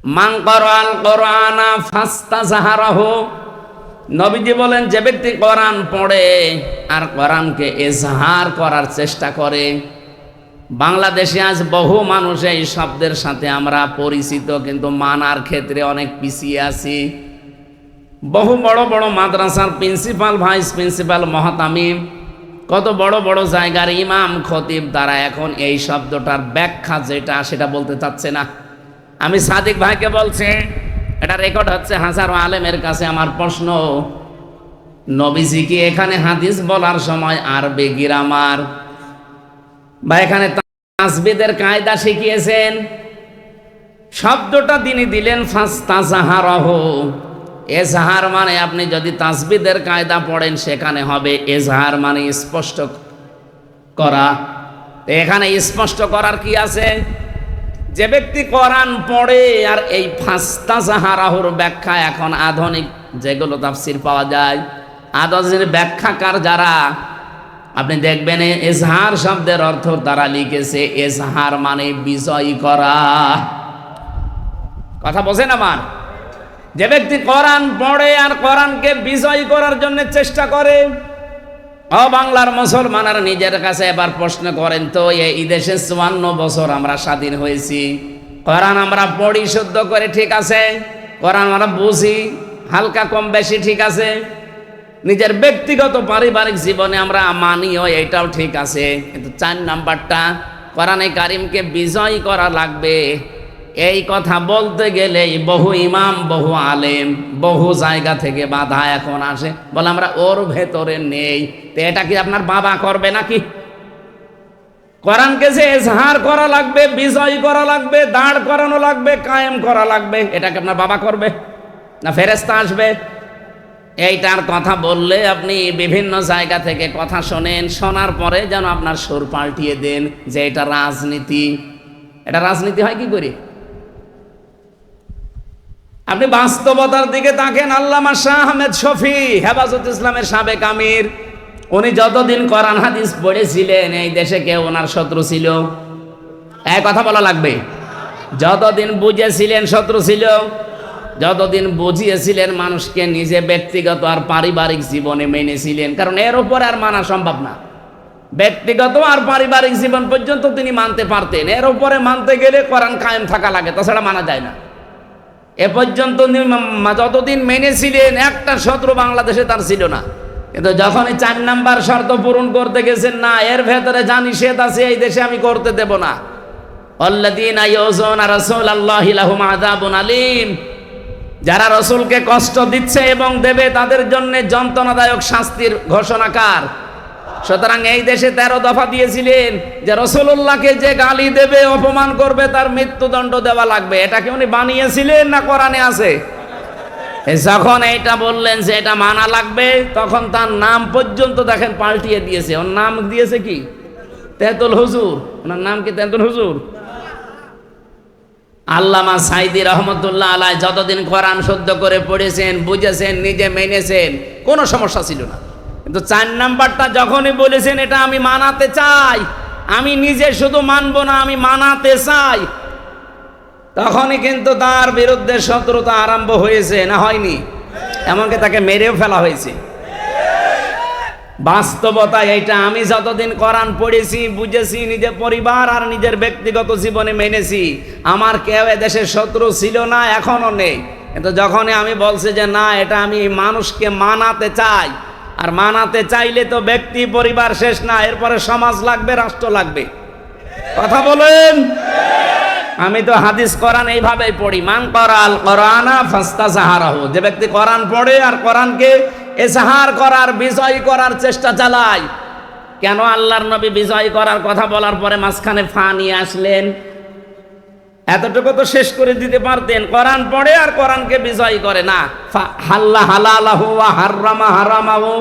মান ক্বারাআল কুরআনা ফাস্তাযহারাহু, নবীজি বলেন যে ব্যক্তি কোরআন পড়ে আর কোরআনকে ইজহার করার চেষ্টা করে। বাংলাদেশে আজ বহু মানুষ এই শব্দের সাথে আমরা পরিচিত, কিন্তু মানার ক্ষেত্রে অনেক পিছিয়ে আছি। বহু বড় বড় মাদ্রাসার প্রিন্সিপাল, ভাইস প্রিন্সিপাল, মহতামিম, কত বড় বড় জায়গার ইমাম, খতিব, তারা এখন এই শব্দটার ব্যাখ্যা যেটা সেটা বলতে চাচ্ছে না। আমি সাদিক ভাইকে বলছি, এটা রেকর্ড হচ্ছে হাজারো আলেমের কাছে। আমার প্রশ্ন, নবীজি কি এখানে হাদিস বলার সময় আরবি গ্রামার বা এখানে তাসবিদের কায়দা শিখিয়েছেন? শব্দটা তিনি দিলেন ফাস্তাযহারাহু। এজহার মানে আপনি যদি তাসবিদের কায়দা পড়েন সেখানে হবে এজহার মানে স্পষ্ট করা। এখানে স্পষ্ট করার কি আছে? যে ব্যক্তি কোরআন পড়ে আর এই ফাস্তাযহারাহুর ব্যাখ্যা এখন আধুনিক যেগুলো তাফসীর পাওয়া যায়, আধুনিক ব্যাখ্যাকার যারা, আপনি দেখবেন এজহার শব্দের অর্থ তারা লিখেছে এজহার মানে বিজয় করা। কথা বোঝেন আমার? যে ব্যক্তি কোরআন পড়ে আর কোরআনকে বিজয় করার জন্য চেষ্টা করে। ও বাংলার মুসলমানরা নিজের কাছে এবার প্রশ্ন করেন তো, এই দেশে 54 বছর আমরা স্বাধীন হয়েছি, কোরআন আমরা পড়ি শুদ্ধ করে, ঠিক আছে, কোরআন আমরা বুঝি হালকা কম বেশি, ঠিক আছে, নিজের ব্যক্তিগত পারিবারিক জীবনে আমরা মানিও, এটাও ঠিক আছে, কিন্তু 4 নাম্বারটা কোরআনে কারিমকে বিজয় করা লাগবে, এই কথা বলতে গেলেই বহু ইমাম, বহু আলেম, বহু জায়গা থেকে বাধা এখন আসে, বলে আমরা ওর ভেতরে নেই। তো এটা কি আপনার বাবা করবে নাকি? কোরআনকে যে এজহার করা লাগবে, বিজয় করা লাগবে, দাঁড় করানো লাগবে, কায়েম করা লাগবে, এটা কি আপনার বাবা করবে না ফেরেশতা আসবে? এইটার কথা বললে আপনি বিভিন্ন জায়গা থেকে কথা শোনেন, শোনার পরে যেন আপনার সুর পাল্টিয়ে দেন যে এটা রাজনীতি। এটা রাজনীতি হয় কি করে? আপনি বাস্তবতার দিকে তাকেন। আল্লামা শাহ আহমেদ শফি, হেফাজত ইসলামের সাবেক আমির, উনি যতদিন কোরআন হাদিস পড়েছিলেন এই দেশে কেউ ওনার শত্রু ছিল? এক কথা বলা লাগবে। যতদিন বুঝেছিলেন শত্রু ছিল? যতদিন বুঝিয়েছিলেন মানুষকে নিজে ব্যক্তিগত আর পারিবারিক জীবনে মেনেছিলেন, কারণ এর উপরে আর মানা সম্ভব না। ব্যক্তিগত আর পারিবারিক জীবন পর্যন্ত তিনি মানতে পারতেন, এর উপরে মানতে গেলে কোরআন কায়েম থাকা লাগে, তাছাড়া মানা যায় না। এ পর্যন্ত যতদিন মেনেছিলেন একটা শত্রু বাংলাদেশে তার ছিল না, কিন্তু যখনই 4 নাম্বার শর্ত পূরণ করতে গেছেন, না এর ভেতরে যা নিষেধ আছে এই দেশে আমি করতে দেব না, আল্লাযীনা ইউযুনা রাসূলাল্লাহি লাহুম আযাবুন আলীম, যারা রসুলকে কষ্ট দিচ্ছে এবং দেবে তাদের জন্য যন্ত্রণাদায়ক শাস্তির ঘোষণাকার। সুতরাং এই দেশে 13 দফা দিয়েছিলেন যে রসুল্লাহকে যে গালি দেবে, অপমান করবে তার মৃত্যুদণ্ড দেওয়া লাগবে। এটা কি উনি বানিয়েছিলেন না কোরআনে আছে? যখন এইটা বললেন যে এটা মানা লাগবে, তখন তার নাম পর্যন্ত দেখেন পাল্টিয়ে দিয়েছে। ওর নাম দিয়েছে কি? তেঁতুল হুজুর। ওনার নাম কি তেঁতুল হুজুর? আল্লামা সাইদি রহমতুল্লাহ আলাইহি যতদিন কোরআন শুদ্ধ করে পড়েছেন, বুঝেছেন, নিজে মেনেছেন, কোনো সমস্যা ছিল না। কিন্তু 4 নাম্বারটা যখনই বলেছেন এটা আমি মানাতে চাই, আমি নিজে শুধু মানবো না, আমি মানাতে চাই, তখনই কিন্তু তার বিরুদ্ধে শত্রুতা আরম্ভ হয়েছে, না হয়নি? এমনকি তাকে মেরেও ফেলা হয়েছে। বাস্তবতা এইটা। আমি যতদিন কোরআন পড়েছি, বুঝেছি, নিজের পরিবার আর নিজের ব্যক্তিগত জীবনে মেনেছি, আমার কেউ এদেশের শত্রু ছিল না, এখনো নেই। কিন্তু যখনই আমি বলছি যে না এটা আমি মানুষকে মানাতে চাই, আর মানাতে চাইলে তো ব্যক্তি পরিবার শেষ না, এরপরে সমাজ লাগবে, রাষ্ট্র লাগবে। কথা বলেন। আমি তো হাদিস কোরআন এইভাবেই পড়ি, মান ক্বারাআল কুরআনা ফাস্তাযহারাহু, যে ব্যক্তি কোরআন পড়ে আর কোরআনকে এজহার করার, বিজয় করার চেষ্টা চালায়। কেন আল্লাহর নবী বিজয় করার কথা বলার পরে মাঝখানে ফা নিয়ে আসলেন? এতটুকু তো শেষ করে দিতে পারতেন। কোরআন পড়ে আর কোরআনকে বিজয় করে না। হাল্লা হালালাহু ওয়া হারামা হারামাহু,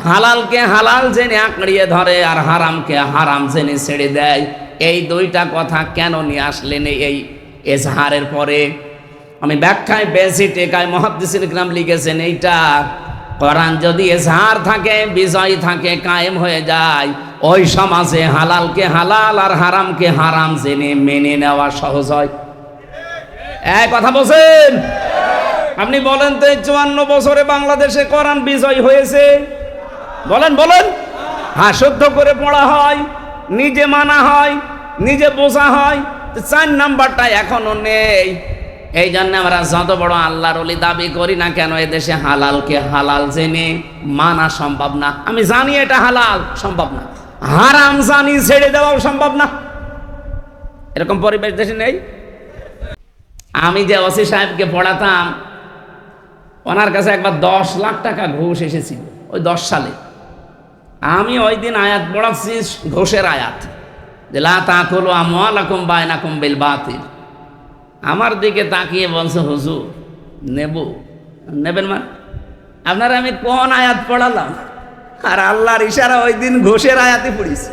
হালালকে হালাল জেনে আঁকড়িয়ে ধরে আর হারামকে হারাম জেনে ছেড়ে দেয়। এই 2টা কথা কেন নিয়ে আসলেন এই এজহারের পরে? আমি ব্যাখ্যায় বেশি টেকায় মুহাদ্দিসিন কিরাম লিখেছেন এইটা, কোরআন যদি এজহার থাকে, বিজয় থাকে, কায়েম হয়ে যায়, ওই সমাজে হালালকে হালাল আর হারামকে হারাম জেনে মেনে নেওয়া সহজ হয়। এই কথা বলছেন? আপনি বলেন তো, এই 54 বছরে বাংলাদেশে কোরআন বিজয় হয়েছে? বলেন বলেন। হ্যাঁ, শুদ্ধ করে পড়া হয়, নিজে মানা হয়, নিজে বোঝা হয়। 4 নাম্বারটা এখনো নেই। এই জন্য আমরা যত বড় আল্লাহর ওলি দাবি করি না কেন, এদেশে হালালকে হালাল জেনে মানা সম্ভব না। আমি জানি এটা হালাল, সম্ভব না। হারাম জানি, ছেড়ে দেওয়াও সম্ভব না। এরকম পরিবেশ দেশে নেই। আমি যে ওসি সাহেবকে পড়াতাম, ওনার কাছে একবার 10 লাখ টাকা ঘুষ এসেছিল, ওই 10 সালে। আমি ওই দিন আয়াত পড়াচ্ছি, ঘুষের আয়াত, যে লা তাকুলু আমওয়ালাকুম বাইনাকুম বিল বাতিল। আমার দিকে তাকিয়ে বলছে, হুজুর নেবেন মানে? আপনারা আমি কোন আয়াত পড়ালাম? আর আল্লাহর ইশারা ওই দিন ঘুষের আয়াতই পড়িছি।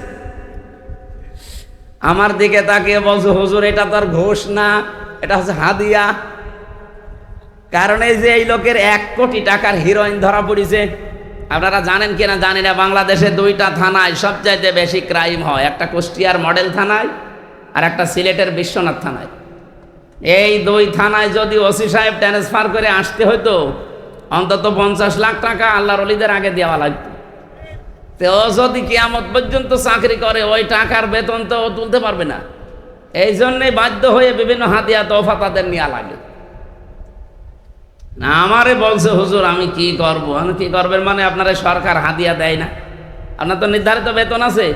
আমার দিকে তাকিয়ে বলছে, হুজুর এটা তো আর ঘুষ না, এটা হচ্ছে হাদিয়া। কারণ এই যে এই লোকের 1 কোটি টাকার হিরোইন ধরা পড়েছে। আপনারা জানেন কিনা জানি না, বাংলাদেশে 2টা থানায় সবচাইতে বেশি ক্রাইম হয়, একটা কুষ্টিয়ার মডেল থানায় আর একটা সিলেটের বিশ্বনাথ থানায়। এই 2 থানায় যদি ওসি সাহেব ট্রান্সফার করে আসতে হতো, অন্তত 50 লাখ টাকা আল্লাহর ওলিদের আগে দেওয়া লাগতো। তো ও যদি কিয়ামত পর্যন্ত চাকরি করে, ওই টাকার বেতন তো ও তুলতে পারবে না। এই জন্যে বাধ্য হয়ে বিভিন্ন হাদিয়া তোফা তাদের নেওয়া লাগে। না, আমারে বলছে, হুজুর আমি কি করব? আমি কি করবেন মানে, আপনারা সরকার হাদিয়া দেয় না, আপনার তো নির্ধারিত বেতন আছে।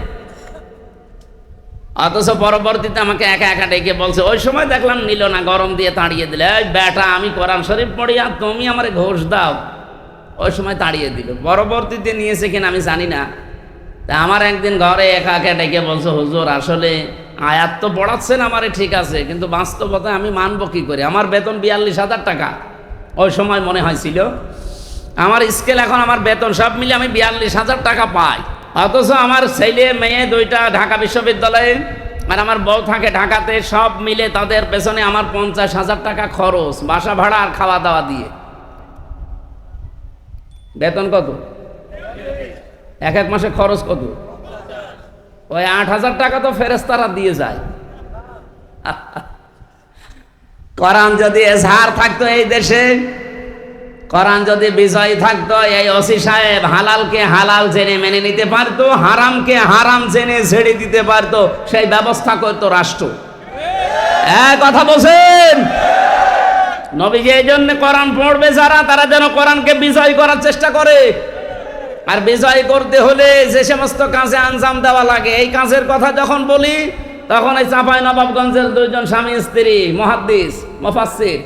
অথচ পরবর্তীতে আমাকে একা একা ডেকে বলছে, ওই সময় দেখলাম নিল না, গরম দিয়ে তাড়িয়ে দিলে। এই বেটা, আমি কোরআন শরীফ পড়ি আর তুমি আমারে ঘুষ দাও। ওই সময় তাড়িয়ে দিল। পরবর্তীতে নিয়েছে কিনা আমি জানি না। তা আমার একদিন ঘরে একা একা ডেকে বলছে, হুজুর আসলে আয়াত তো পড়াচ্ছেন আমারে, ঠিক আছে, কিন্তু বাস্তবতায় আমি মানবো কি করে? আমার বেতন 42,000 টাকা ওই সময় মনে হয়েছিল। আমার স্কেল এখন, আমার বেতন সব মিলে আমি 42,000 টাকা পাই। অথচ আমার ছেলে মেয়ে 2টা ঢাকা বিশ্ববিদ্যালয়ে, আর আমার বউ থাকে ঢাকাতে, সব মিলে তাদের পেছনে আমার 50,000 টাকা খরচ, বাসা ভাড়া আর খাওয়া দাওয়া দিয়ে। বেতন কত? এক মাসে খরচ কত? ওই 8,000 টাকা তো ফেরেশতারা দিয়ে যায়। কোরআন যদি এজহার থাকতো এই দেশে, কোরআন যদি বিজয় থাকতো, এই ওসি সাহেব হালালকে হালাল জেনে মেনে নিতে পারতো, হারামকে হারাম জেনে ছেড়ে দিতে পারতো। সেই ব্যবস্থা করতো রাষ্ট্র। কথা বলছেন? নবীজি এই জন্য কোরআন পড়বে যারা, তারা যেন কোরআনকে বিজয় করার চেষ্টা করে। আর বিজয় করতে হলে যে সমস্ত কাজে আঞ্জাম দেওয়া লাগে, এই কাজের কথা যখন বলি, তখন এই চাঁপাই নবাবগঞ্জের 2জন স্বামী স্ত্রী মুহাদ্দিস, মুফাসসির,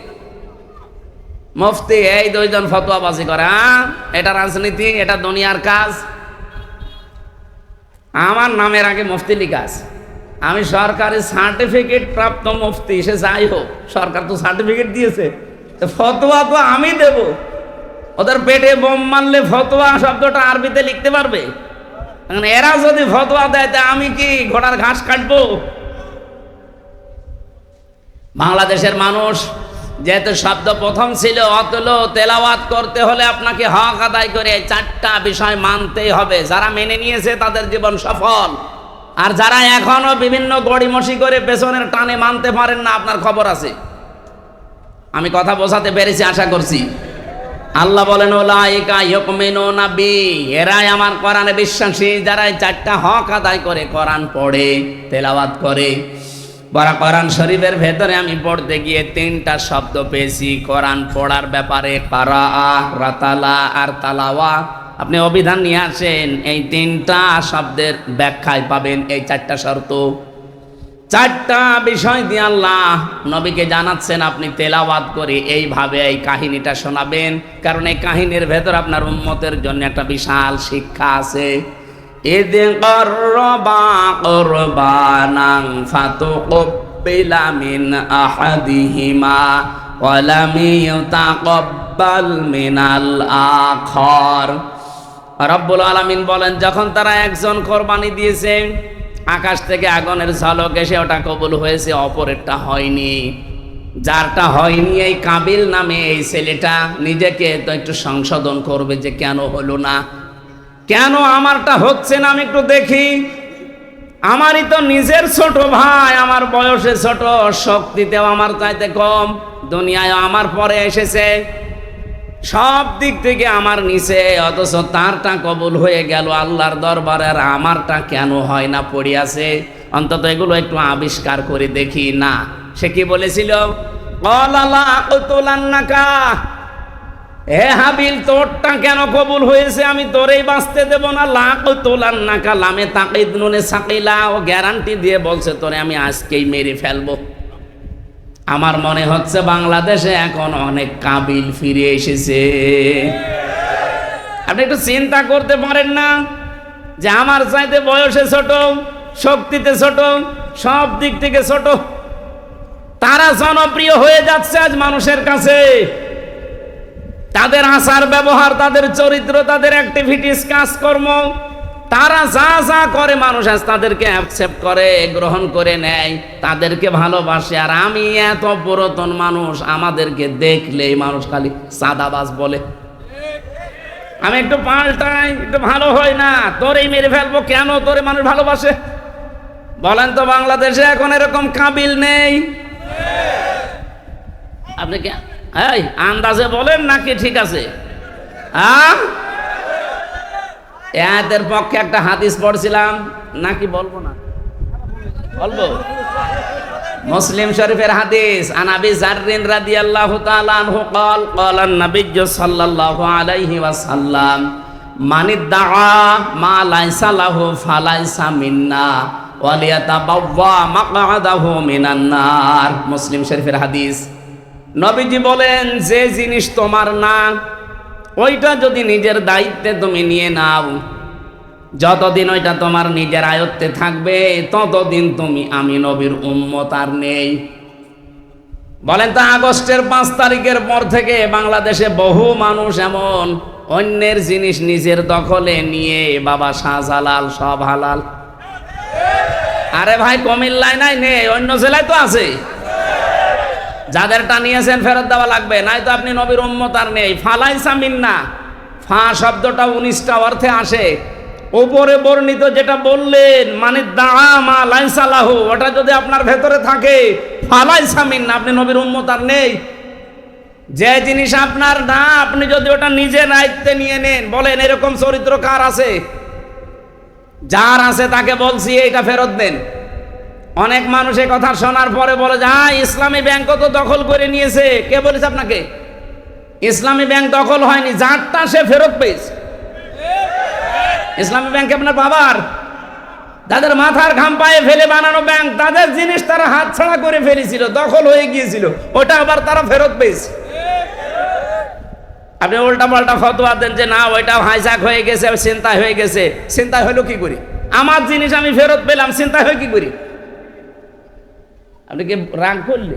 মুফতি, এই 2জন ফতোয়াবাজি করে। এটা রাজনীতি, এটা দুনিয়ার কাজ। আমার নামের আগে মুফতি লিখা আছে। আমি সরকারি সার্টিফিকেট প্রাপ্ত মুফতি। সে যাই হোক, সরকার তো সার্টিফিকেট দিয়েছে, ফতোয়া তো আমি দেব। ওদের পেটে বোম মারলে ফতোয়া শব্দটা আরবিতে লিখতে পারবে? এরা যদি ফতোয়া দেয়, তা আমি কি ঘোড়ার ঘাস কাটবো? বাংলাদেশের মানুষ যেহেতু শব্দ প্রথম ছিল, অতল তেলাওয়াত করতে হলে আপনাকে হক আদায় করে 4টা বিষয় মানতেই হবে। যারা মেনে নিয়েছে তাদের জীবন সফল। আর যারা এখনো বিভিন্ন গড়িমসি করে পেছনের টানে মানতে পারেন না, আপনার খবর আছে। আমি কথা বোঝাতে পেরেছি আশা করছি। আল্লাহ বলেন, উলাইকা ইউমিনুনা বি, এরাই আমার কোরআনে বিশ্বাসী, যারা 4টা হক আদায় করে, কোরআন পড়ে, তেলাওয়াত করে। কোরআন শরীফের ভেতরে আমি পড়তে গিয়ে 3টা শব্দ পেয়েছি কোরআন পড়ার ব্যাপারে, কারাআ, রাতালা আর তালাওয়া। আপনি অভিধান নিয়ে আসেন, এই 3টা শব্দের ব্যাখ্যায় পাবেন এই 4টা শর্ত। 4টা বিষয় দিয়ে আল্লাহ নবীকে জানাচ্ছেন, আপনি তেলাওয়াত করে এইভাবে এই কাহিনীটা শোনাবেন, কারণ এই কাহিনীর ভেতর আপনার উম্মতের জন্য একটা বিশাল শিক্ষা আছে। ইদ করবা কুরবানান ফাতুকবিলা মিন আহাদিহিমা ওয়া লাম ইউতাকাব্বাল মিনাল আখার। রব্বুল আলামিন বলেন, যখন তারা একজন কোরবানি দিয়েছে, আকাশ থেকে আগুনের ঝলক এসে ওটা কবুল হয়েছে, অপরেরটা হয়নি। যারটা হয়নি, এই কাবিল নামে এই ছেলেটা নিজেকে তো একটু সংশোধন করবে যে কেন হলো না, কেন আমারটা হচ্ছে না, আমি একটু দেখি। আমারই তো নিজের ছোট ভাই, আমার বয়সে ছোট, শক্তিতেও আমার চাইতে কম, দুনিয়ায় আমার পরে এসেছে, সব দিক থেকে আমার নিচে, অথচ তারটা কবুল হয়ে গেল আল্লাহর দরবারে, আর আমারটা কেন হয় না, পড়ে আছে। অন্তত এগুলো একটু আবিষ্কার করে দেখি না। সে কি বলেছিল? হে হাবিল, তোরটা কেন কবুল হয়েছে আমি তোরেই বাঁচতে দেব না। লাকুতুলান্নাকা লামে তাকিদ নুনে সাকিলা, ও গ্যারান্টি দিয়ে বলছে তোরে আমি আজকেই মেরে ফেলবো। আমার মনে হচ্ছে বাংলাদেশে এখন অনেক কাবিল ফিরে এসেছে। আপনি একটু চিন্তা করতে পারেন না যে আমার চাইতে বয়সে ছোট, শক্তিতে ছোট, সব দিক থেকে ছোট, তারা জনপ্রিয় হয়ে যাচ্ছে আজ মানুষের কাছে। তাদের আচার ব্যবহার, তাদের চরিত্র, তাদের অ্যাক্টিভিটিস, কাজকর্ম, তারা যা যা করে মানুষ আজ তাদেরকে অ্যাকসেপ্ট করে, গ্রহণ করে নেয়, তাদেরকে ভালোবাসে। আর আমি এত পুরাতন মানুষ, আমাদেরকে দেখলেই মানুষ খালি সাদাবাজ বলে। আমি একটু পাল্টাই, একটু ভালো হয় না, তোরেই মেরে ফেলবো। কেন তোরে মানুষ ভালোবাসে বলেন তো? বাংলাদেশে এখন এরকম কাবিল নেই। আপনি কি এই আন্দাজে বলেন নাকি ঠিক আছে? এদের পক্ষে একটা হাদিস পড়ছিলাম, নাকি বলবো না? বলবো। মুসলিম শরীফের হাদিস, আন আবি যাররিন রাদিয়াল্লাহু তাআলা আনহু قال قال النبي صلى الله عليه وسلم من ادعى ما ليس له فليس منا وليتبوأ مقعده من النار। মুসলিম শরীফের হাদিস। নবীজি বলেন, যে জিনিস তোমার না, ওইটা যদি নিজের দায়িত্বে তুমি নিয়ে নাও, যতদিন ওইটা তোমার নিজের আয়ত্তে থাকবে, ততদিন তুমি আমি নবীর উম্মত আর নেই। বলেন তো, আগস্টের 5 তারিখের পর থেকে বাংলাদেশে বহু মানুষ এমন অন্যের জিনিস নিজের দখলে নিয়ে, বাবা শাহজালাল সব হালাল। আরে ভাই, কুমিল্লায় নাই, নেই, অন্য জেলায় তো আছে। যাদেরটা নিয়েছেন ফেরত দেওয়া লাগবে, নাই তো আপনি নবীর উম্মত আর নেই। ফালাইসা মিন্না, ফা শব্দটা 19টা অর্থে আসে। উপরে বর্ণিত যেটা বললেন, মানে দামা লাইসা লাহু, ওটা যদি আপনার ভেতরে থাকে, ফালাইসা মিন্না, আপনি নবীর উম্মত আর নেই। যে জিনিস আপনার না, আপনি যদি ওটা নিজে দায়িত্বে নিয়ে নেন, বলেন এরকম চরিত্র কার আছে? যার আছে তাকে বলছি এটা ফেরত দেন। অনেক মানুষ এই কথা শোনার পরে বলে যে ইসলামী ব্যাংক তো দখল করে নিয়েছে। কে বলেছে আপনাকে? ইসলামী ব্যাংক দখল হয়নি, যারটা সে ফেরত পেয়েছে। ইসলামী ব্যাংক আপনার বাবার, তাদের মাথার ঘাম পায়ে ফেলে বানানো ব্যাংক, তাদের জিনিস তারা হাতছাড়া করে ফেলেছিল, দখল হয়ে গিয়েছিল, ওটা আবার তারা ফেরত পেয়েছে। আপনি উল্টা পাল্টা ফতোয়া দেন যে না, ওইটা হাইজ্যাক হয়ে গেছে, চিন্তায় হয়ে গেছে। চিন্তায় হলো কি করি? আমার জিনিস আমি ফেরত পেলাম, চিন্তায় হয় কি করি? আপনি কি রাগ করলে?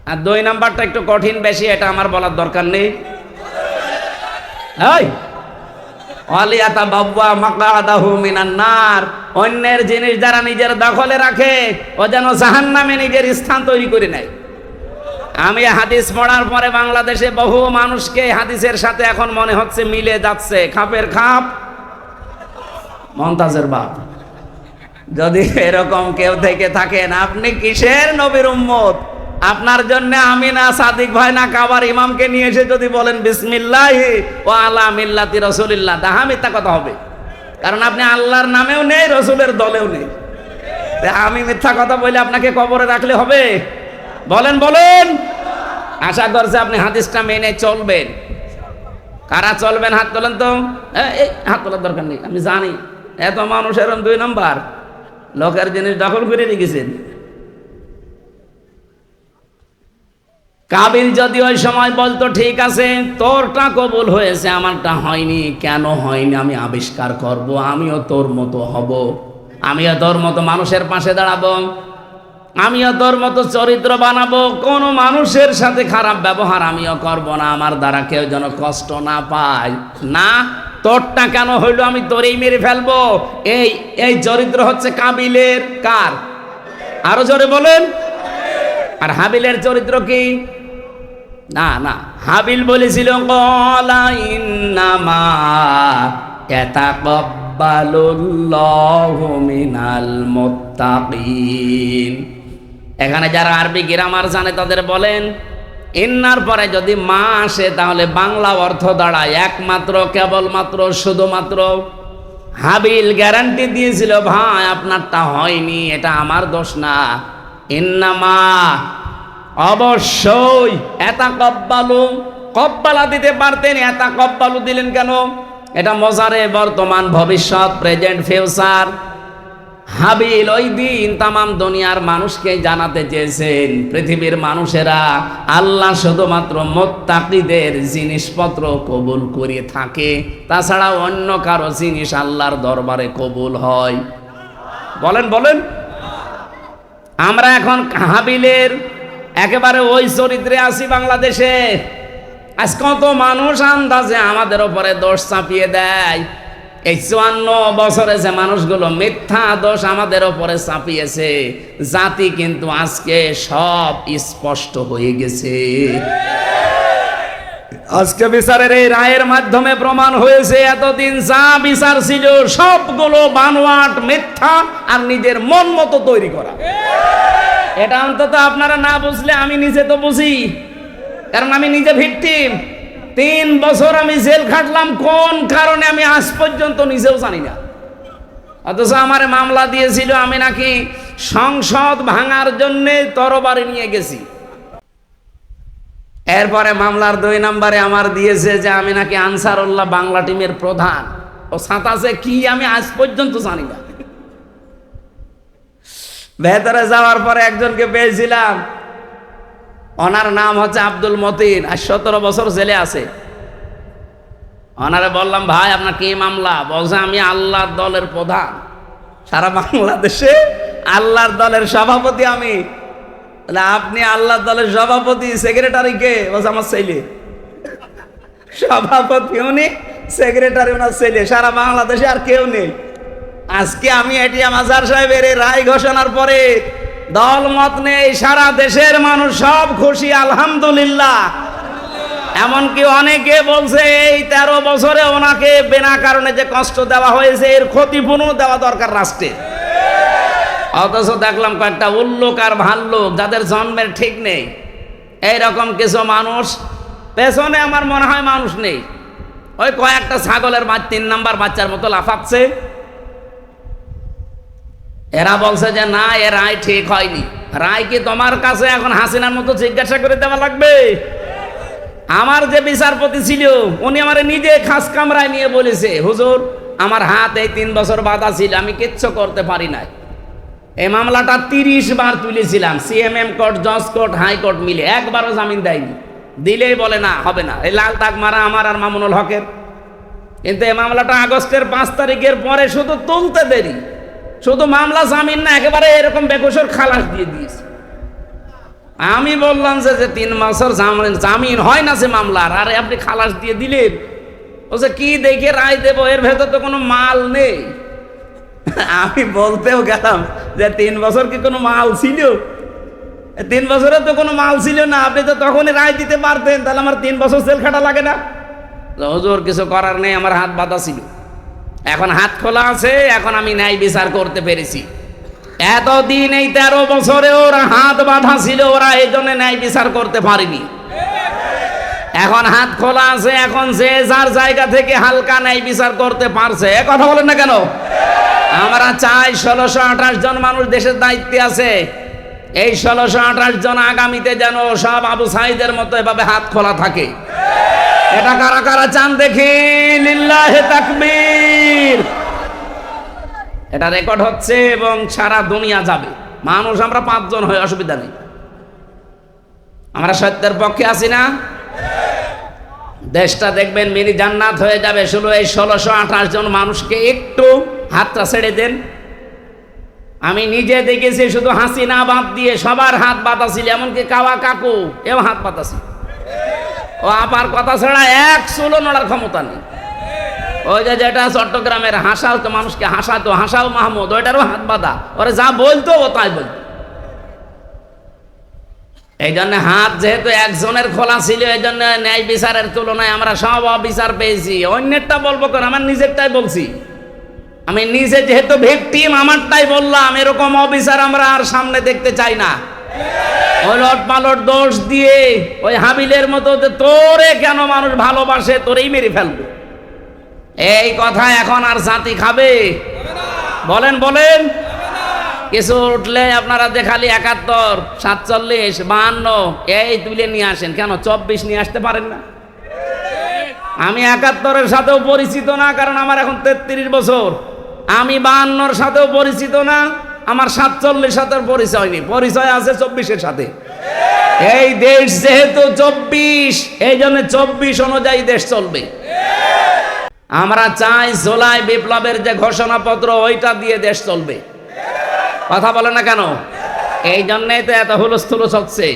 আর 2 নাম্বারটা একটু কঠিন বেশি, এটা আমার বলার দরকার নেই। অন্যের জিনিস যারা নিজের দখলে রাখে, ও যেন জাহান্নামে নিজের স্থান তৈরি করে নেয়। আমি হাদিস পড়ার পরে বাংলাদেশে বহু মানুষকে হাদিসের সাথে এখন মনে হচ্ছে মিলে যাচ্ছে। খাপের খাপ মমতাজের বাপ। যদি এরকম কেউ থেকে থাকেন, আপনি কিসের নবীর উম্মত? আপনার জন্য আমি না সাদিক ভাই না কাবার ইমামকে নিয়ে এসে যদি বলেন বিসমিল্লাহি ওয়া আলা মিল্লাতি রাসূলিল্লাহ, তাহা মিথ্যা কথা হবে। কারণ আপনি আল্লাহর নামেও নেই, রসুলের দলেও নেই। আমি মিথ্যা কথা বলে আপনাকে কবরে রাখলে হবে? বলেন বলেন। আশা করছে আপনি হাদিসটা মেনে চলবেন। কারা চলবেন হাত তোলেন তো। এই হাত তোলার দরকার নেই, আমি জানি এত মানুষ এরকম 2 নাম্বার লোকের জিনিস দখল করে রেখেছেন। কাবিল যদি ওই সময় বলতো ঠিক আছে, তোরটা কবুল হয়েছে, আমারটা হয়নি, কেন হয়নি আমি আবিষ্কার করব, আমিও তোর মতো হব, আমিও তোর মতো মানুষের পাশে দাঁড়াবো, আমিও তোর মতো চরিত্র বানাবো, কোনো মানুষের সাথে খারাপ ব্যবহার আমিও করব না, আমার দ্বারা কেউ যেন কষ্ট না পায়। না, তোরটা কেন হইলো, আমি তোরেই মেরে ফেলবো। এই চরিত্র হচ্ছে কাবিলের। কার? আরো জোরে বলেন। আর হাবিলের চরিত্র কি? না না, হাবিল বলেছিল ক্বালা ইন্নামা ইয়াতাকাব্বালুল্লাহু মিনাল মুত্তাকিন। এখানে যারা আরবি গ্রামার জানে তাদের বলেন, ইন্নার পরে যদি মা আসে তাহলে বাংলা অর্থ দাঁড়ায় একমাত্র, কেবলমাত্র, শুধুমাত্র। হাবিল গ্যারান্টি দিয়েছিল, ভাই আপনারটা হয়নি, এটা আমার দোষ না। ইন্নামা অবশ্যই এটা কব্বালু, কব্বালা দিতে পারতেন, এটা কব্বালু দিলেন কেন? এটা মজারে বর্তমান, ভবিষ্যৎ, প্রেজেন্ট, ফিউচার। হাবিল ওই দিন তামাম দুনিয়ার মানুষকে জানাতে চেয়েছেন, পৃথিবীর মানুষেরা আল্লাহ শুধুমাত্র মুত্তাকিদের জিনিসপত্র কবুল করে থাকে, তাছাড়া অন্য কারো জিনিস আল্লাহর দরবারে কবুল হয়। বলেন বলেন। আমরা এখন হাবিলের একেবারে ওই চরিত্রে আছি বাংলাদেশে। আজ কত মানুষ আন্দাজে আমাদের উপরে দোষ চাপিয়ে দেয়। এই 54 বছরে যে মানুষগুলো মিথ্যা দোষ আমাদের উপরে চাপিয়েছে, জাতি কিন্তু আজকে সব স্পষ্ট হয়ে গেছে। আজকে বিচারের এই রায়ের মাধ্যমে প্রমাণ হয়েছে, এতদিন যা বিচার ছিল সবগুলো বানোয়াট, মিথ্যা আর নিজের মন মতো তৈরি করা। এটা অন্তত আপনারা না বুঝলে আমি নিজে তো বুঝি, কারণ আমি নিজে ভিকটিম। 3 বছর আমি জেল খাটলাম, কোন কারণে আমি আজ পর্যন্ত নিজেও জানি না। অথচ আমার মামলা দিয়েছিল আমি নাকি সংসদ ভাঙার জন্য তরবারি নিয়ে গেছি। এরপরে মামলার 2 নম্বরে আমার দিয়েছে যে আমি নাকি আনসারুল্লাহ বাংলা টিমের প্রধান। ও সাতাশে কি আমি আজ পর্যন্ত জানি না। ভেতরে যাওয়ার পরে একজনকে পেয়েছিলাম, ওনার নাম হচ্ছে আব্দুল মতিন, আর 17 বছর জেলে আছে। ওনারে বললাম, ভাই আপনার কি মামলা? বলছে আমি আল্লাহর দলের প্রধান, সারা বাংলাদেশে আল্লাহর দলের সভাপতি আমি। আপনি আল্লাহর দলের সভাপতি, সেক্রেটারি কে? বলছে আমার ছেলে। সভাপতি উনি, সেক্রেটারি ওনার ছেলে, সারা বাংলাদেশে আর কেউ নেই। আজকে আমি এটিএম আজহার সাহেবের এই রায় ঘোষণার পরে দল মত নেই, সারা দেশের মানুষ সব খুশি, আলহামদুলিল্লাহ। এমনকি অনেকে বলছে এই 13 বছরে ওনাকে বিনা কারণে যে কষ্ট দেওয়া হয়েছে এর ক্ষতিপূরণ দেওয়া দরকার রাষ্ট্রে। অথচ দেখলাম কয়েকটা উল্লুক আর ভাল্লুক, যাদের জন্মের ঠিক নেই, এইরকম কিছু মানুষ পেছনে আমার মনে হয় মানুষ নেই। ওই কয়েকটা ছাগলের 3 নাম্বার বাচ্চার মতো লাফাচ্ছে। এরা বলছে যে না, এ রায় ঠিক হয়নি। রায় কি তোমার কাছে এখন হাসিনার মতো জিজ্ঞাসা করে দেওয়া লাগবে? আমার যে বিচারপতি ছিল উনি আমার নিজে খাস কামরায় নিয়ে বলেছে, হুজুর আমার হাত এই 3 বছর বাঁধা ছিল, আমি কিচ্ছু করতে পারি নাই। এই মামলাটা 30 বার তুলেছিলাম, সিএমএম কোর্ট, জজ কোর্ট, হাইকোর্ট মিলে, একবারও জামিন দেয়নি। দিলেই বলে না হবে না। এই লাল দাগ মারা আমার আর মামুনুল হকের। কিন্তু এই মামলাটা আগস্টের 5 তারিখের পরে শুধু তুলতে দেরি, শুধু মামলা জামিন না, একেবারে এরকম বেকসুর খালাস দিয়ে দিয়েছে। আমি বললাম যে 3 বছর জামিন হয় না সে মামলার, আর আপনি খালাস দিয়ে দিলেন। বলছে কি দেখে রায় দেবো, এর ভেতর তো কোনো মাল নেই। আমি বলতেও গেলাম যে 3 বছর কি কোনো মাল ছিল? 3 বছরে তো কোনো মাল ছিল না, আপনি তো তখনই রায় দিতে পারতেন, তাহলে আমার 3 বছর জেল খাটা লাগে না? হুজুর কিছু করার নেই, আমার হাত বাঁধা ছিল, এখন হাত খোলা আছে, এখন আমি ন্যায় বিচার করতে পেরেছি। এতদিন এই 13 বছরে ওরা হাত বাঁধা ছিল, ওরা এই জন্য ন্যায় বিচার করতে পারেনি। এখন হাত খোলা আছে, এখন যে যার জায়গা থেকে হালকা ন্যায় বিচার করতে পারছে। এ কথা বলেন না কেন? আমরা চাই 1628 জন মানুষ দেশের দায়িত্বে আছে, এই 1628 জন আগামীতে যেন সব আবু সাইদের মতো এভাবে হাত খোলা থাকে। এটা কারা কারা চান দেখি? লিল্লাহে তাকবীর। এটা রেকর্ড হচ্ছে এবং সারা দুনিয়া যাবে। মানুষ আমরা 5 জন হয়ে অসুবিধা নেই। আমরা সত্যের পক্ষে আছি না? দেশটা দেখবেন মিনি জান্নাত হয়ে যাবে। শুধু এই 1628 জন মানুষকে একটু হাতটা ছেড়ে দেন। আমি নিজে দেখেছি, শুধু হাসিনা বাদ দিয়ে সবার হাত বাঁধা ছিল, এমনকি কাওয়া কাকু এও হাত বাঁধা ছিল। ও আপার কথা ছাড়া এক চুলো নড়ার ক্ষমতা নেই। ওই যে যেটা চট্টগ্রামের হাসাতো, মানুষকে হাসাতো, হাসাও মাহমুদ, ওইটারও হাত বাঁধা, ওরা যা বলতো ও তাই বলতো। এই জন্য হাত যেহেতু একজনের খোলা ছিল, এই জন্য ন্যায় বিচারের তুলনায় আমরা সব অবিচার পেয়েছি। অন্যেরটা বলবো কেন, আমার নিজেরটাই বলছি। আমি নিজে যেহেতু ভিকটিম, আমারটাই বললাম। এরকম অবিচার আমরা আর সামনে দেখতে চাই না। ওলট পালট দোষ দিয়ে ওই হাবিলের মতো যে তোরে কেন মানুষ ভালোবাসে তোরেই মেরে ফেলবো, এই কথা এখন আর জাতি খাবে? বলেন বলেন। কিছু উঠলে আপনারা যে খালি 71, 47, 52 এই তুলে নিয়ে আসেন, কেন 24 নিয়ে আসতে পারেন না? আমি 71-এর সাথেও পরিচিত না, কারণ আমার এখন 33 বছর। আমি 52-এর সাথেও পরিচিত না, আমার 47 সাথে পরিচয় নেই, পরিচয় আছে 24-এর সাথে। এই দেশ যেহেতু 24, এই জন্য 24 অনুযায়ী দেশ চলবে। আমরা চাই জুলাই বিপ্লবের যে ঘোষণাপত্র ওইটা দিয়ে দেশ চলবে। কথা বলে না কেন? এই জন্যই তো এত হুলস্থুল হচ্ছে।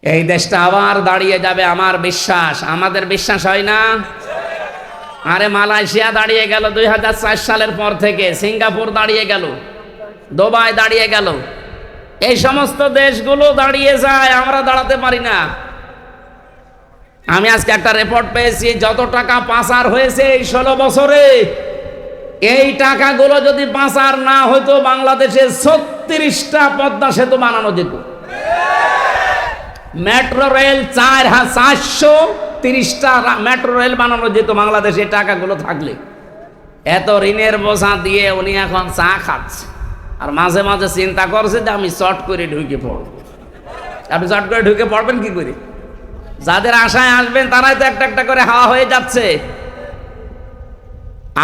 এই দেশটা আবার দাঁড়িয়ে যাবে আমার বিশ্বাস। আমাদের বিশ্বাস হয় না? আরে মালয়েশিয়া দাঁড়িয়ে গেল 2004 সালের পর থেকে, সিঙ্গাপুর দাঁড়িয়ে গেল, দুবাই দাঁড়িয়ে গেল, এই সমস্ত দেশগুলো দাঁড়িয়ে যায়, আমরা দাঁড়াতে পারি না। আমি আজকে একটা রিপোর্ট পেয়েছি, যত টাকা পাচার হয়েছে এই 16 বছরে, এই টাকাগুলো যদি পাচার না হতো বাংলাদেশে 36টা পদ্মা সেতু বানানো যেত। মেট্রো রেল 430টা মেট্রো রেল বানানো যেত বাংলাদেশে টাকাগুলো থাকলে। এত ঋণের বোঝা দিয়ে উনি এখন চা খাচ্ছে, আর মাঝে মাঝে চিন্তা করছে যে আমি চট করে ঢুকে পড়ব। আপনি চট করে ঢুকে পড়বেন কি করে? যাদের আশায় আসবেন তারাই তো একটা একটা করে হাওয়া হয়ে যাচ্ছে।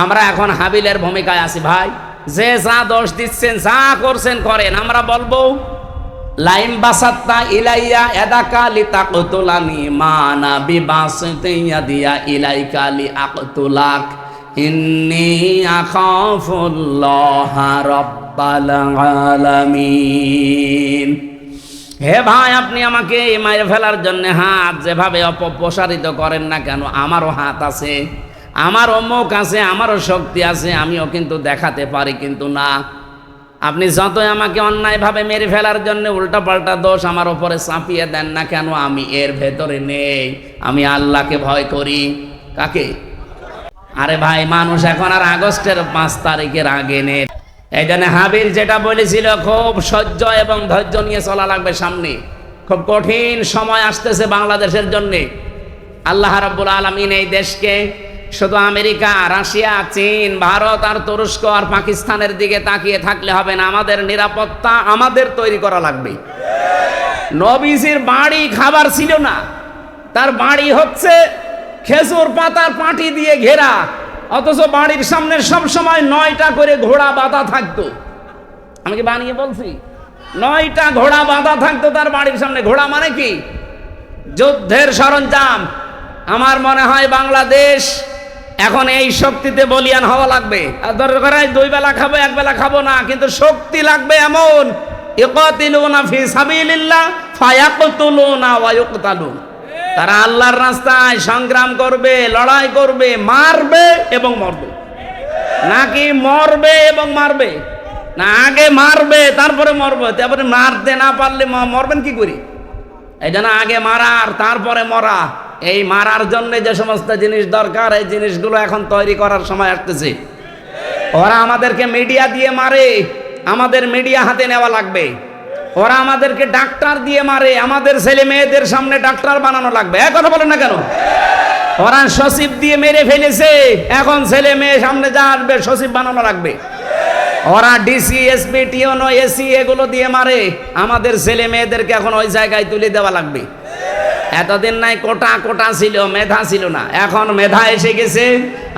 আমরা এখন হাবিলের ভূমিকায় আছি ভাই। যে যা দোষ দিচ্ছেন, যা করছেন করেন, আমরা বলবো লাইম বাসাত্তা ইলাইয়া এদাকা লিতাকতুলানি মানা বিবাসতিয়া দিয়া ইলাইকা লিআকতুলাক ইন্নী আখাফুল্লাহ রাব্বাল আলামিন। হে ভাই, আপনি আমাকে মাইরে ফেলার জন্য হাত যেভাবে অপপ্রসারিত করেন না কেন, আমারও হাত আছে, আমারও মুখ আছে, আমারও শক্তি আছে, আমিও কিন্তু দেখাতে পারি, কিন্তু না, আপনি যতই আমাকে অন্যায়ভাবে মেরে ফেলার জন্য উল্টাপাল্টা দোষ আমার ওপরে চাপিয়ে দেন না কেন, আমি এর ভেতরে নেই, আমি আল্লাহকে ভয় করি। কাকে? আরে ভাই, মানুষ এখন আর আগস্টের 5 তারিখের আগে নেই। এই জন্য হাবিল যেটা বলেছিল, খুব সহ্য এবং ধৈর্য নিয়ে চলা লাগবে সামনে। খুব কঠিন সময় আসতেছে বাংলাদেশের জন্য। আল্লাহ রাব্বুল আলামিন এই দেশকে শুধু আমেরিকা, রাশিয়া, চীন, ভারত আর তুরস্ক আর পাকিস্তানের দিকে তাকিয়ে থাকলে হবে না। আমাদের নিরাপত্তা আমাদের তৈরি করা লাগবে। নবীজির বাড়ি খাবার ছিল না, তার বাড়ি হচ্ছে খেজুর পাতার পাটি দিয়ে ঘেরা, অথচ বাড়ির সামনে সব সময় 9টা করে ঘোড়া বাঁধা থাকতো। আমি কি বানিয়ে বলছি? 9টা ঘোড়া বাঁধা থাকতো তার বাড়ির সামনে। ঘোড়া মানে কি? যুদ্ধের সরঞ্জাম। আমার মনে হয় বাংলাদেশ এখন এই শক্তিতে বলিয়ান হওয়া লাগবে। আর দরকার হয় 2 বেলা খাবো, 1 বেলা খাবো না, কিন্তু শক্তি লাগবে এমন, ইকাতিলুনা ফি সাবিলিল্লাহ ফায়াকতুলুনা ওয়া ইউকতালুন। তারা আল্লাহর রাস্তায় সংগ্রাম করবে, লড়াই করবে, মারবে এবং মরবে। নাকি মরবে এবং মারবে? না, আগে মারবে তারপরে মরবে। তারপরে মারতে না পারলে মরবেন কি করে? এই জন্য আগে মারার তারপরে মরা। এই মারার জন্য যে সমস্ত জিনিস দরকার, এই জিনিসগুলো এখন তৈরি করার সময় আসতেছে। ওরা আমাদেরকে মিডিয়া দিয়ে মারে, আমাদের মিডিয়া হাতে নেওয়া লাগবে। ওরা আমাদেরকে ডাক্তার দিয়ে মারে, আমাদের ছেলে মেয়েদের সামনে ডাক্তার বানানো লাগবে। এক কথা বলেন না কেন? ওরা সচিব দিয়ে মেরে ফেলেছে, এখন ছেলে মেয়ে সামনে যা আসবে সচিব বানানো লাগবে। ওরা ডিসি, এসপি, টিওনো, এসি এগুলো দিয়ে মারে, আমাদের ছেলে মেয়েদেরকে এখন ওই জায়গায় তুলে দেওয়া লাগবে। এতদিন নাই কোটা কোটা ছিল, মেধা ছিল না, এখন মেধা এসে গেছে।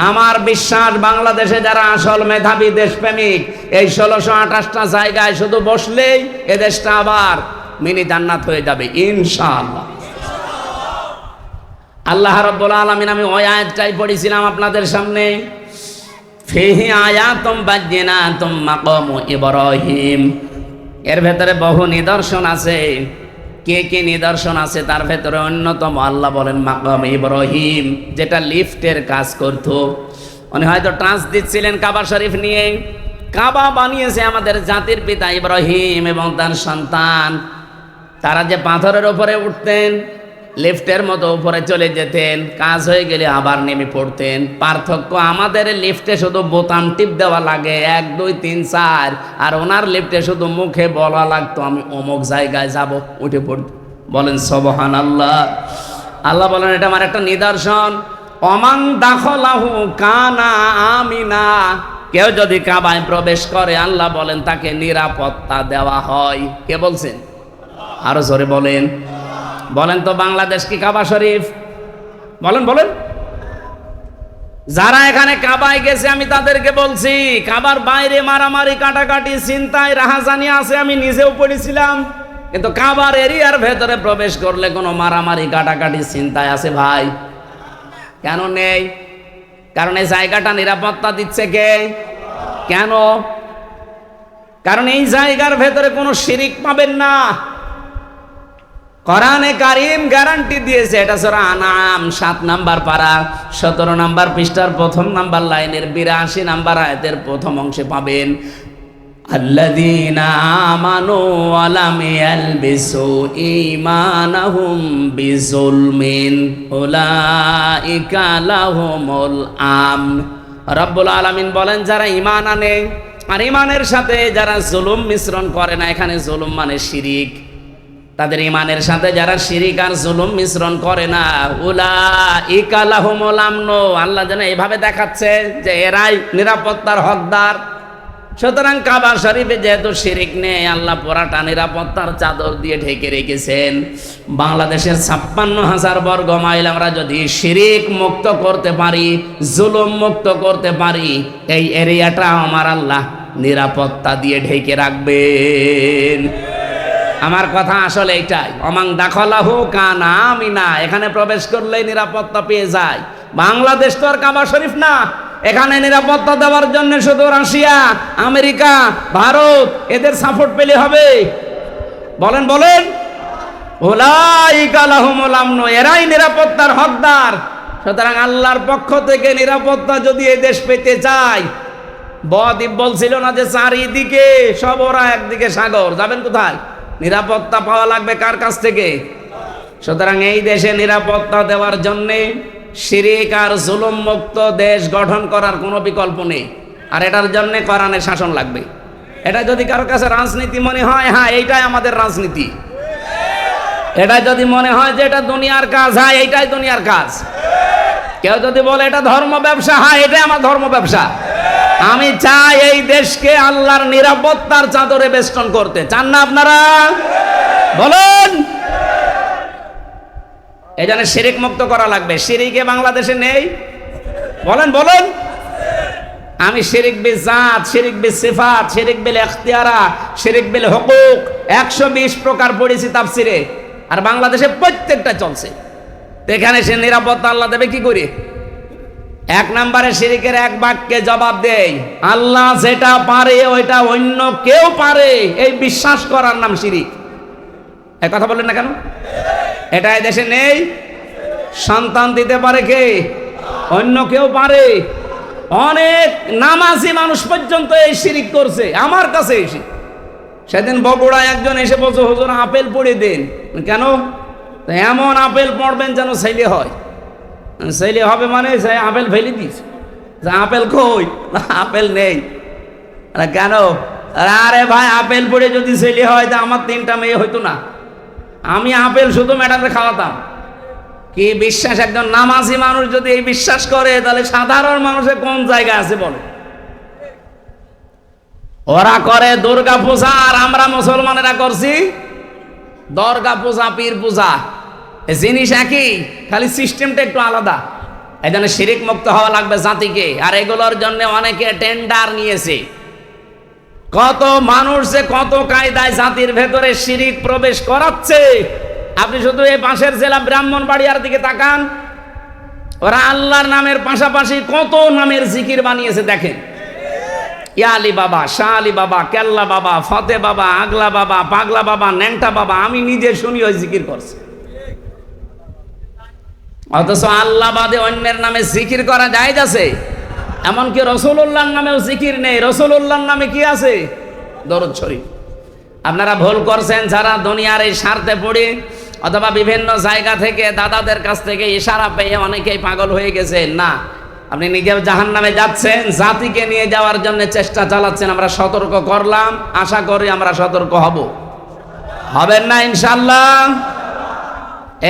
আমার বিশ্বাস বাংলাদেশে যারা আসল মেধাবী দেশপ্রেমিক, এই 1628টা জায়গায় শুধু বসলেই এ দেশটা আবার মিনি জান্নাত হয়ে যাবে ইনশাআল্লাহ। আল্লাহ রাব্বুল আলামিন, আমি ওই আয়াতটাই পড়েছিলাম আপনাদের সামনে, ফিহি আয়াতুম বায়্যিনাতুম মাকামু ইব্রাহিম। এর ভেতরে বহু নিদর্শন আছে। কে কে নিদর্শন আছে? তার ভেতরে অন্যতম আল্লাহ বলেন মাকাম ইব্রাহিম, যেটা লিফটের কাজ করত। উনি হয়তো টাচ দিচ্ছিলেন কাবা শরীফ নিয়ে। কাবা বানিয়েছে আমাদের জাতির পিতা ইব্রাহিম এবং তার সন্তান। তারা যে পাথরের ওপরে উঠতেন, লিফটের মতো উপরে চলে যেতেন, কাজ হয়ে গেলে আবার নেমে পড়তেন। পার্থক্য, আমাদের লিফটে শুধু বোতাম টিপ দেওয়া লাগে 1 2 3 4, আর ওনার লিফটে শুধু মুখে বলা লাগতো আমি অমুক জায়গায় যাব, উঠে পড়ত। বলেন সুবহানাল্লাহ। আল্লাহ বলেন এটা আমার একটা নিদর্শন। অমান দাখলাহু কানা আমিনা, কেউ যদি কাবায় প্রবেশ করে আল্লাহ বলেন তাকে নিরাপত্তা দেওয়া হয়। কে বলছেন? আরো জোরে বলেন। বলেন তো বাংলাদেশ কি কাবা শরীফ? বলেন বলেন। যারা এখানে কাবায় গেছে আমি তাদেরকে বলছি, কাবার বাইরে মারামারি কাটাকাটি চিন্তায় রাহাজানি আছে, আমি নিজেও পড়েছিলাম। কিন্তু কাবার এরিয়ার ভেতরে প্রবেশ করলে কোনো মারামারি কাটাকাটি চিন্তায় আছে ভাই? কেন নেই? কারণ এই জায়গাটা নিরাপত্তা দিচ্ছে কে? কেন? কারণ এই জায়গার ভেতরে কোনো শিরিক পাবেন না। কোরআনে কারীম গ্যারান্টি দিয়েছে, এটা সূরা আনআম 7 নাম্বার পারা 17 নাম্বার পৃষ্ঠার 1 নাম্বার লাইনের 82 নাম্বার আয়াতের প্রথম অংশে পাবেন, আল্লাযীনা আমানু ওয়া লাম ইয়ালবিসু ঈমানাহুম বিযুলমিন উলাইকা লাহুমুল আমন। রব্বুল আলামিন বলেন যারা ঈমান আনে আর ঈমানের সাথে যারা জুলুম মিশ্রণ করে না, এখানে জুলুম মানে শিরিক, তাদের ঈমানের সাথে যারা শিরিক আর জুলুম মিশ্রণ করে না, উলাইকা লাহুমুল আমন, আল্লাহ যেন এইভাবে দেখাচ্ছে যে এরাই নিরাপত্তার হকদার। সুতরাং কাবা শরীফে যেহেতু শিরিক নেই, আল্লাহ পুরাটা নিরাপত্তার চাদর দিয়ে ঢেকে রেখেছেন। বাংলাদেশের 56,000 বর্গ মাইল আমরা যদি শিরিক মুক্ত করতে পারি, জুলুম মুক্ত করতে পারি, এই এরিয়াটা আমার আল্লাহ নিরাপত্তা দিয়ে ঢেকে রাখবেন। আমার কথা আসলে এইটাই, অমাং দাখলাহু কানা আমিনা, এখানে প্রবেশ করলেই নিরাপত্তা পেয়ে যায়। বাংলাদেশ তো আর কাবা শরীফ না, এখানে নিরাপত্তা দেওয়ার জন্য শুধু রাশিয়া, আমেরিকা, ভারত এদের সাপোর্ট পেলে হবে? বলেন বলেন। উলাইকা লাহুমুল আমন, এরাই নিরাপত্তার হকদার। সুতরাং আল্লাহর পক্ষ থেকে নিরাপত্তা যদি এই দেশ পেতে চায়, বদ্বীপ বলছিল না যে চারিদিকে সব ওরা, একদিকে সাগর, যাবেন কোথায়? নিরাপত্তা পাওয়া লাগবে কার কাছ থেকে? সুতরাং এই দেশে নিরাপত্তা দেওয়ার জন্যে শিরিক আর জুলুম মুক্ত দেশ গঠন করার কোনো বিকল্প নেই। আর এটার জন্য কোরআনের শাসন লাগবে। এটা যদি কারোর কাছে রাজনীতি মনে হয়, হ্যাঁ এইটাই আমাদের রাজনীতি। এটা যদি মনে হয় যে এটা দুনিয়ার কাজ, হ্যাঁ এইটাই দুনিয়ার কাজ। কেউ যদি বলে এটা ধর্ম ব্যবসা, হ্যাঁ এটাই আমার ধর্ম ব্যবসা। আমি চাই এই দেশকে আল্লাহর নিরাপত্তার চাদরে বেষ্টন করতে। চান না আপনারা? বলুন। এই জন্য শিরিক মুক্ত করা লাগবে। শিরিকে বাংলাদেশে নেই? বলেন বলেন। আমি শিরিক বিল জাত, শিরিক বিল সিফাত, শিরিক বিল ইখতিয়ারা, শিরিক বিল হুকুক 120 প্রকার পড়েছি তাফসিরে, আর বাংলাদেশে প্রত্যেকটা চলছে। এখানে সে নিরাপত্তা আল্লাহ দেবে কি করে? 1 নম্বরে শিরিকের এক বাক্যে জবাব দেয়, আল্লাহ যেটা পারে ওইটা অন্য কেউ পারে, এই বিশ্বাস করার নাম শিরিক। এই কথা বলেন না কেন? এটা এই দেশে নেই। সন্তান দিতে পারে কে? অন্য কেউ পারে। অনেক নামাজি মানুষ পর্যন্ত এই শিরিক করছে আমার কাছে এসে। সেদিন বগুড়ায় একজন এসে বলছে, হুজুর আপেল পড়ে দেন। কেন? এমন আপেল পড়বেন যেন ছেলে হয়। ছেলে হবে মানে সে আপেল ফেলে দিস, আপেল কই? আপেল নেই। কেন? আরে ভাই আপেল পড়ে যদি ছেলে হয় তা আমার 3টা মেয়ে হইতো না। আমি আপেল শুধু ম্যাডামে খাওয়াতাম। কি বিশ্বাস! একজন নামাজি মানুষ যদি এই বিশ্বাস করে, তাহলে সাধারণ মানুষের কোন জায়গা আছে বলে? ওরা করে দুর্গা পূজা, আর আমরা মুসলমানেরা করছি দরগা পূজা, পীর পূজা। জিনিস একই, খালি সিস্টেমটা একটু আলাদা। এই জন্য শিরিক মুক্ত হওয়া লাগবে জাতিকে। আর এগুলোর জন্য অনেকে টেন্ডার নিয়েছে। কত মানুষ যে কত কায়দায় জাতির ভেতরে শিরিক প্রবেশ করাচ্ছে। আপনি শুধু এই পাশের জেলা ব্রাহ্মণবাড়িয়ার দিকে তাকান, ওরা আল্লাহর নামের পাশাপাশি কত নামের জিকির বানিয়েছে দেখেন। ইয়া আলী বাবা, শাহ আলী বাবা, কেল্লা বাবা, ফতে বাবা, আগলা বাবা, পাগলা বাবা, ন্যাংটা বাবা, আমি নিজে শুনি ওই জিকির করছে। অথচ আল্লাহ বাদে অন্যের নামে জিকির করা জায়েজ আছে? এমনকি রাসূলুল্লাহর নামেও জিকির নেই। রাসূলুল্লাহর নামে কি আছে? দরুদ শরীফ। আপনারা ভুল করছেন যারা দুনিয়ার এই স্বার্থে পড়ে অথবা বিভিন্ন জায়গা থেকে দাদাদের কাছ থেকে ইশারা পেয়ে অনেকেই পাগল হয়ে গেছেন। না, আপনি নিজেও জাহান্নামে যাচ্ছেন, জাতিকে নিয়ে যাওয়ার জন্য চেষ্টা চালাচ্ছেন। আমরা সতর্ক করলাম, আশা করি আমরা সতর্ক হবেন না ইনশাআল্লাহ।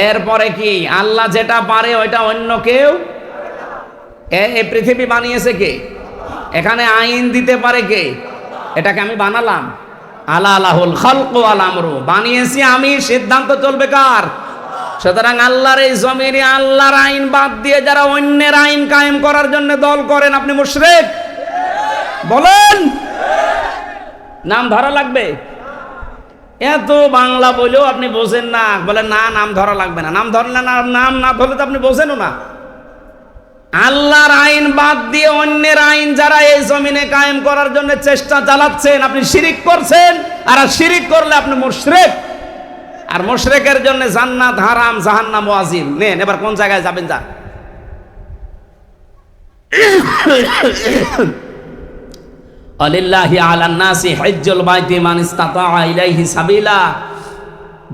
এরপরে কি, আল্লাহ যেটা পারে ওইটা অন্য কেউ, এই পৃথিবী বানিয়েছে কে? এখানে আইন দিতে পারে কে? এটাকে আমি বানালাম? আলা আলাহুল খালকু ওয়াল আমরু, বানিয়েছি আমি, সিদ্ধান্ত চলবে কার? সুতরাং আল্লাহর এই জমিনে আল্লাহর আইন বাদ দিয়ে যারা অন্যের আইন কায়েম করার জন্য দল করেন, আপনি মুশরিক। বলেন, নাম ধরা লাগবে? এত বাংলা বলেও আপনি বোঝেন না, বলেন না নাম ধরা লাগবে না। নাম ধরলে না, নাম না ধরলে তো আপনি বোঝেনও না। আল্লাহর আইন বাদ দিয়ে অন্যের আইন যারা এই জমিনে কায়েম করার জন্য চেষ্টা চালাচ্ছেন, আপনি শিরিক করছেন। আর শিরিক করলে আপনি মুশরিক। আর মুশরিকের জন্য জান্নাত হারাম, জাহান্নাম ওয়াজিব। নেন, এবার কোন জায়গায় যাবেন? যা আলিল্লাহি আলান নাসি হজ্জুল বাইতি মান ইসতাতা ইলাইহি সাবিলা,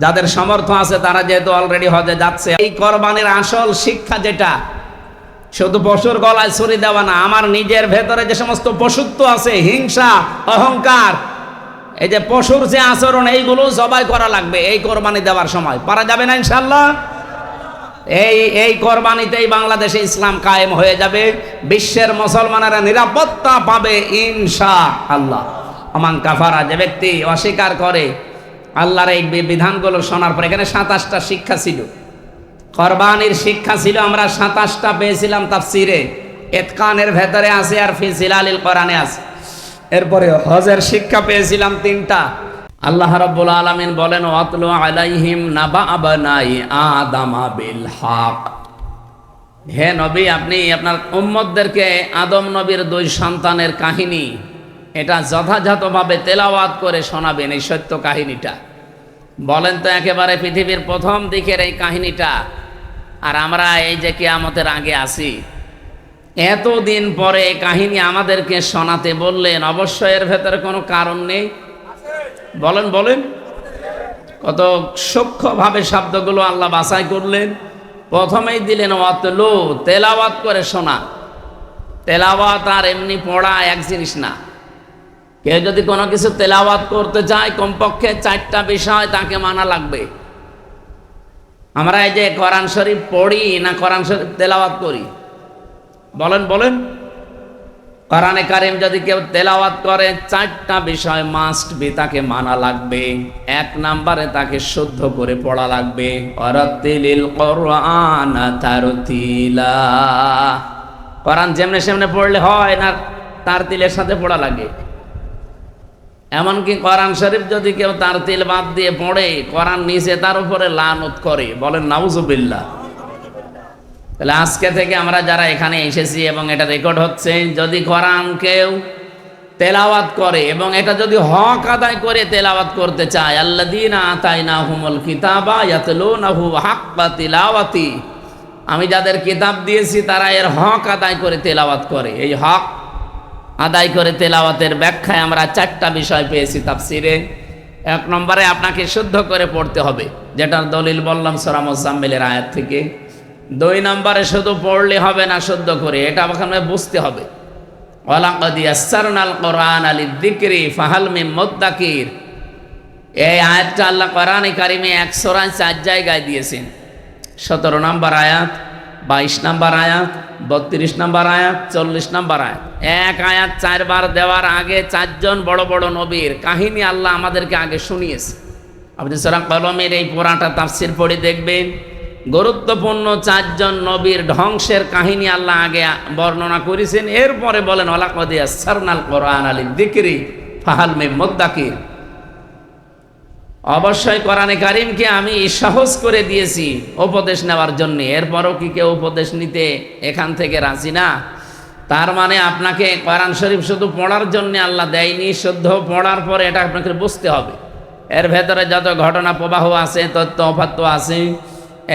যাদের সামর্থ্য আছে তারা যেহেতু অলরেডি হজে যাচ্ছে। এই কোরবানির আসল শিক্ষা যেটা, শুধু পশুর গলায় ছুরি দেওয়া না, আমার নিজের ভেতরে যে সমস্ত পশুত্ব আছে, হিংসা, অহংকার, এই যে পশুর যে আচরণ, এইগুলো জবাই করা লাগবে এই কোরবানি দেওয়ার সময়। পারা যাবে না ইনশাআল্লাহ? এই কোরবানিতেই বাংলাদেশে ইসলাম কায়েম হয়ে যাবে, বিশ্বের মুসলমানেরা নিরাপত্তা পাবে ইনশাআল্লাহ। আমান কাফারা, যে ব্যক্তি অস্বীকার করে আল্লাহর এই বিধানগুলো শোনার পর, এখানে 27টা শিক্ষা ছিল, কোরবানির শিক্ষা ছিল, আমরা 27টা পেয়েছিলাম তাফসিরে, ইতকানের ভেতরে আছে আর ফি জিলালিল কোরআনে আছে। এরপরে হজের শিক্ষা পেয়েছিলাম 3টা। আল্লাহ রাব্বুল আলামিন বলেন, ওয়াতলু আলাইহিম নাবা আবনাই আদামা বিল হক। হে নবী, আপনি আপনার উম্মতদেরকে আদম নবীর 2 সন্তানের কাহিনী এটা যথাযথভাবে তেলাওয়াত করে শোনাবেন, এই সত্য কাহিনীটা। বলেন তো, একেবারে পৃথিবীর প্রথম দিকের এই কাহিনীটা, আর আমরা এই যে কিয়ামতের আগে আছি, এতদিন পরে এই কাহিনী আমাদেরকে শোনাতে বললেন, অবশ্যই এর ভেতরে কোনো কারণ নেই। বলেন কত সূক্ষ্মভাবে শব্দগুলো আল্লাহ বাছাই করলেন। প্রথমেই দিলেন ওয়াতলু, তেলাওয়াত করে শোনা। তেলাওয়াত আর এমনি পড়া এক জিনিস না। কেউ যদি কোনো কিছু তেলাওয়াত করতে চায়, কমপক্ষে 4টা বিষয় তাকে মানা লাগবে। আমরা এই যে কোরআন শরীফ পড়ি না কোরআন শরীফ তেলাওয়াত করি? বলেন কোরআনে কারীম যদি কেউ তেলাওয়াত করে, 4টা বিষয় মাস্ট বি, তাকে মানা লাগবে। 1 নম্বরে তাকে শুদ্ধ করে পড়া লাগবে। ওয়ারাতিলিল কোরআনা তারতিলা, কোরআন যেমনে সেমনে পড়লে হয় না, তারতিলের সাথে পড়া লাগে। এমনকি কোরআন শরীফ যদি কেউ তারতিল বাদ দিয়ে পড়ে, কোরআন নিচে তার উপরে লানত করে। বলেন নাউজুবিল্লাহ। তাহলে আজকে থেকে আমরা যারা এখানে এসেছি এবং এটা রেকর্ড হচ্ছে, যদি কোরআন কেউ তেলাওয়াত করে এবং এটা যদি হক আদায় করে তেলাওয়াত করতে চায়, আল্লাযীনা আতাইনাহুমুল কিতাবা ইয়াতলুনাহু হাক্কা তিলাওয়াতি, আমি যাদের কিতাব দিয়েছি তারা এর হক আদায় করে তেলাওয়াত করে। এই হক আদায় করে তেলাওয়াতের ব্যাখ্যায় আমরা 4টা বিষয় পেয়েছি তাফসিরে। 1 নম্বরে আপনাকে শুদ্ধ করে পড়তে হবে, যেটার দলিল বললাম সূরা মুজাম্মিলের আয়াত থেকে। 2 নম্বরে শুধু পড়লে হবে না, শুদ্ধ করে, এটা আপনাকে বুঝতে হবে। ওয়ালাকাদ ইয়াসসারনাল কোরআনা লিযিকরি ফাহাল মিন মুদ্দাকির, এই আয়াতটা আল্লাহ কোরআনে কারিমে 1 সূরায় 4 জায়গায় দিয়েছেন। 17 নম্বর আয়াত, 22 নম্বর আয়াত, 32 নম্বর আয়াত, 40 নম্বর আয়াত। এক আয়াত 4 বার দেওয়ার আগে 4 জন বড় বড় নবীর কাহিনী আল্লাহ আমাদেরকে আগে শুনিয়েছে। আপনি সূরা কলমের এই পুরাটা তাফসীর পড়ে দেখবেন, গুরুত্বপূর্ণ 4 জন নবীর ধ্বংসের কাহিনী আল্লাহ আগে বর্ণনা করেছেন। এরপরে বলেন ওয়ালাকাদ ইয়াসসারনাল কোরআনা লিযিকরি ফাহাল মিন মুদ্দাকির। অবশ্যই কোরআনে কারীমকে আমি সহজ করে দিয়েছি উপদেশ নেওয়ার জন্য। এরপরও কি কেউ উপদেশ নিতে এখান থেকে রাজি না? তার মানে আপনাকে কোরআন শরীফ শুধু পড়ার জন্য আল্লাহ দেয়নি, শুদ্ধ পড়ার পরে এটা আপনাকে বুঝতে হবে। এর ভেতরে যত ঘটনা প্রবাহ আছে, তথ্য অপাত্য আছে,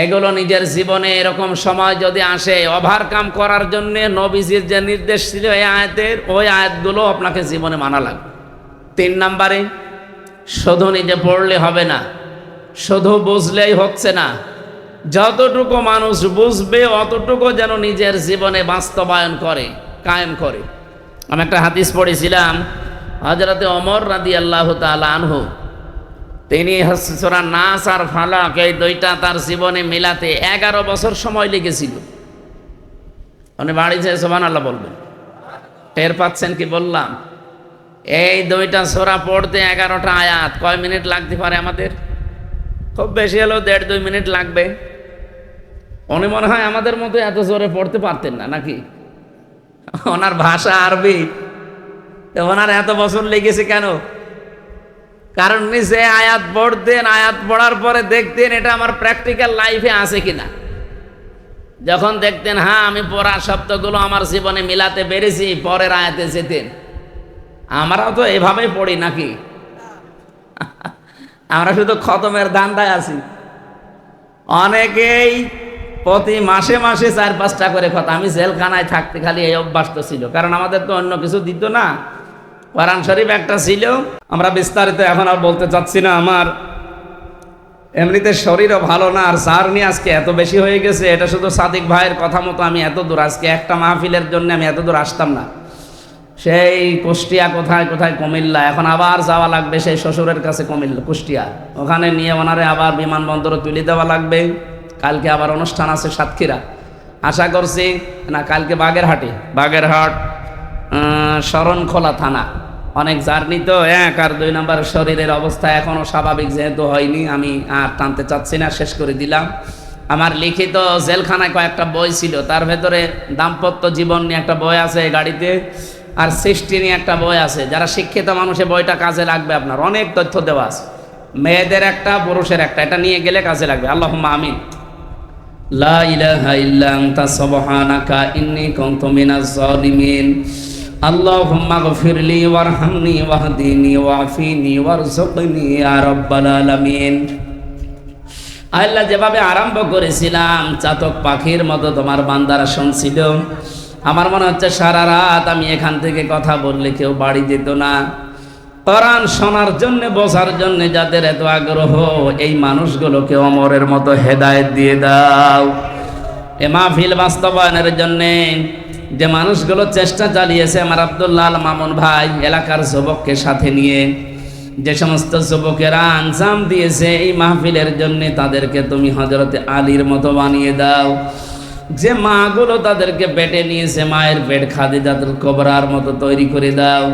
এগুলো নিজের জীবনে এরকম সময় যদি আসে, ওভারকাম করার জন্য নবীজির যে নির্দেশ ছিল এই আয়াতের, ওই আয়াতগুলো আপনাকে জীবনে মানা লাগবে। 3 নম্বরে, শুধু নিজে পড়লে হবে না, শুধু বুঝলেই হচ্ছে না, যতটুকু মানুষ বুঝবে অতটুকু যেন নিজের জীবনে বাস্তবায়ন করে, কায়েম করে। আমি একটা হাদিস পড়েছিলাম, হযরতে ওমর রাদিয়াল্লাহু তাআলা আনহু, তিনি সূরা নাস আর ফালাক এই দুইটা তার জীবনে মিলাতে 11 বছর সময় লেগেছিল। উনি বাড়িতে সুবহানাল্লাহ বলবেন, টের পাচ্ছেন কি বললাম? এই দুইটা সূরা পড়তে 11টা আয়াত কয় মিনিট লাগতে পারে আমাদের? খুব বেশি হলেও 1.5-2 মিনিট লাগবে। উনি মনে হয় আমাদের মতো এত জোরে পড়তে পারতেন না, নাকি? ওনার ভাষা আরবি, ওনার এত বছর লেগেছে কেন? কারণ নিজে আয়াত পড়তেন, আয়াত পড়ার পরে দেখতেন এটা আমার প্র্যাকটিক্যাল লাইফে আছে কিনা। যখন দেখতেন হ্যাঁ আমি পড়া শব্দগুলো আমার জীবনে মিলাতে পেরেছি, পরের আয়াতে যেতেন। আমরাও তো এভাবেই পড়ি নাকি? আমরা শুধু খতমের ধান্দায় আছি। অনেকেই প্রতি মাসে মাসে 4-5টা করে খতম। আমি জেলখানায় থাকতে খালি এই অভ্যাস তো ছিল, কারণ আমাদের তো অন্য কিছু দিত না। কোরআন শরীফ একটা ছিল, আমরা বিস্তারিত এখন আর বলতে চাচ্ছি না। আমার এমনিতে শরীরও ভালো না, আর জার্নি আজকে এত বেশি হয়ে গেছে। এটা শুধু সাদিক ভাইয়ের কথা মতো আমি এত দূর, আজকে একটা মাহফিলের জন্য আমি এত দূর আসতাম না। সেই কুষ্টিয়া কোথায় কোথায়, কুমিল্লা, এখন আবার যাওয়া লাগবে সেই শ্বশুরের কাছে কুষ্টিয়া, ওখানে নিয়ে ওনারে আবার বিমানবন্দরে তুলে দেওয়া লাগবে। কালকে আবার অনুষ্ঠান আছে সাতক্ষীরা, আশা করছি না কালকে বাগেরহাট শরণখোলা থানা। অনেক জার্নি তো, 1 আর 2 নম্বর শরীরের অবস্থা এখনও স্বাভাবিক যেহেতু হয়নি, আমি আর টানতে চাচ্ছি না, শেষ করে দিলাম। আমার লিখিত জেলখানায় কয়েকটা বই ছিল, তার ভেতরে দাম্পত্য জীবন নিয়ে একটা বই আছে এই গাড়িতে, আর সৃষ্টি নিয়ে একটা বই আছে। যারা শিক্ষিত মানুষের বইটা কাজে লাগবে, আপনার অনেক তথ্য দেওয়া আছে, মেয়েদের একটা পুরুষের একটা, এটা নিয়ে গেলে কাজে লাগবে। আল্লাহুম্মা আমিন। লা ইলাহা ইল্লা আনতা সুবহানাকা ইন্নী কুনতু মিনাজ জালিমিন। আল্লাহুম্মা গফিরলি ওয়ারহামনি ওয়াহদিনি ওয়াফিনি ওয়ারযুকনি ইয়া রাব্বাল আলামিন। আল্লাহ, যেভাবে আরম্ভ করেছিলাম চাতক পাখির মতো তোমার বান্দারা শুনছিল। আমার মনে হচ্ছে সারা রাত আমি এখান থেকে কথা বললে কেউ বাড়ি যেত না। কোরআন শোনার জন্য, বোঝার জন্য যাদের এত আগ্রহ, এই মানুষগুলোকে ওমরের মতো হেদায়েত দিয়ে দাও। এ মাহফিল বাস্তবায়নের জন্যে যে মানুষগুলো চেষ্টা চালিয়েছে, আমার আব্দুল্লাহ আল মামুন ভাই এলাকার যুবককে সাথে নিয়ে যে সমস্ত যুবকেরা আঞ্জাম দিয়েছে এই মাহফিলের জন্য, তাদেরকে তুমি হযরতে আলীর মতো বানিয়ে দাও। যে মাগুলো তাদেরকে পেটে নিয়েছে, মায়ের পেট খাদিজাতুল কুবরার মতো তৈরি করে দাও।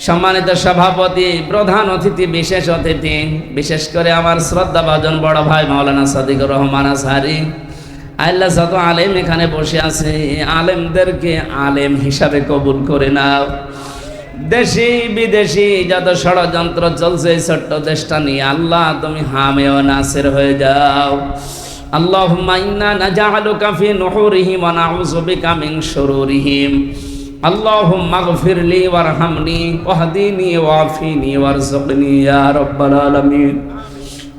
সম্মানিত সভাপতি, প্রধান অতিথি, বিশেষ অতিথি, বিশেষ করে আমার শ্রদ্ধাভাজন বড় ভাই মাওলানা সাদিকুর রহমান আজহারি, আল্লাহ যত আলেম এখানে বসে আছে, আলেমদেরকে আলেম হিসাবে কবুল করে নাও। দেশি বিদেশি যত ষড়যন্ত্র চলছে এই ছোট্ট দেশটা নিয়ে, আল্লাহ তুমি হামে ও নাসির হয়ে যাও। আল্লাহুম্মা ইন্না নাজআলুকা ফি নুহুরিহিম ওয়া নাউযু বিকা মিন শুরুরিহিম। আল্লাহুম্মা গফিরলি ওয়ারহামনি ওয়াহদিনি ওয়াফিনি ওয়ারযুকনি ইয়া রাব্বাল আলামিন।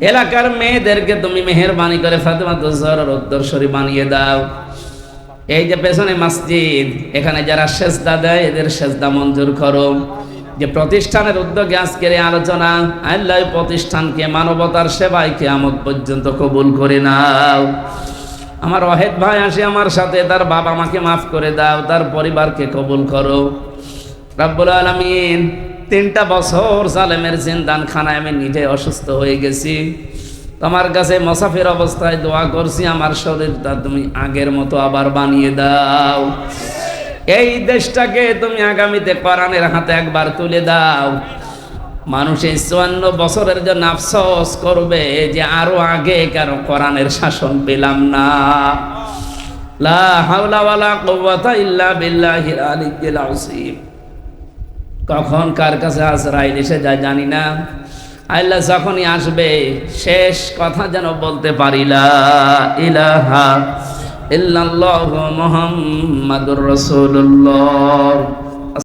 এলাকার মেয়েদেরকে তুমি মেহেরবানি করে ফাতেমাতুজ জাহরার উত্তরসূরি বানিয়ে দাও। এই যে পেছনে মসজিদ, এখানে যারা সেজদা দেয় এদের সেজদা মঞ্জুর করো। যে প্রতিষ্ঠানের উদ্যোগে আজকের এই আলোচনা, আল্লাহ প্রতিষ্ঠানকে মানবতার সেবায় কিয়ামত পর্যন্ত কবুল করে নাও। আমার ওয়াহেদ ভাই আসে আমার সাথে, তার বাবা মাকে মাফ করে দাও, তার পরিবারকে কবুল করো রব্বুল আলামিন। 3টা বছর জালেমের জিন্দানখানায় আমি নিজে অসুস্থ হয়ে গেছি। তোমার কাছে মুসাফির অবস্থায় দোয়া করছি, আমার শরীরটা তুমি আগের মতো আবার বানিয়ে দাও। এই দেশটাকে তুমি আগামীতে কোরআনের হাতে একবার তুলে দাও। মানুষ এই 54 বছরের জন্য আফসোস করবে যে আরো আগে কেন কোরআনের শাসন পেলাম না। লা হাওলা ওয়ালা কুওয়াতা ইল্লা বিল্লাহিল আলিয়্যিল আযীম। কখন কার কাছে আজরাইল এসে যায় জানি না। আল্লাহ যখনই আসবে শেষ কথা যেন বলতে পারি, লা ইলাহা ইল্লাল্লাহু মুহাম্মাদুর রাসূলুল্লাহ।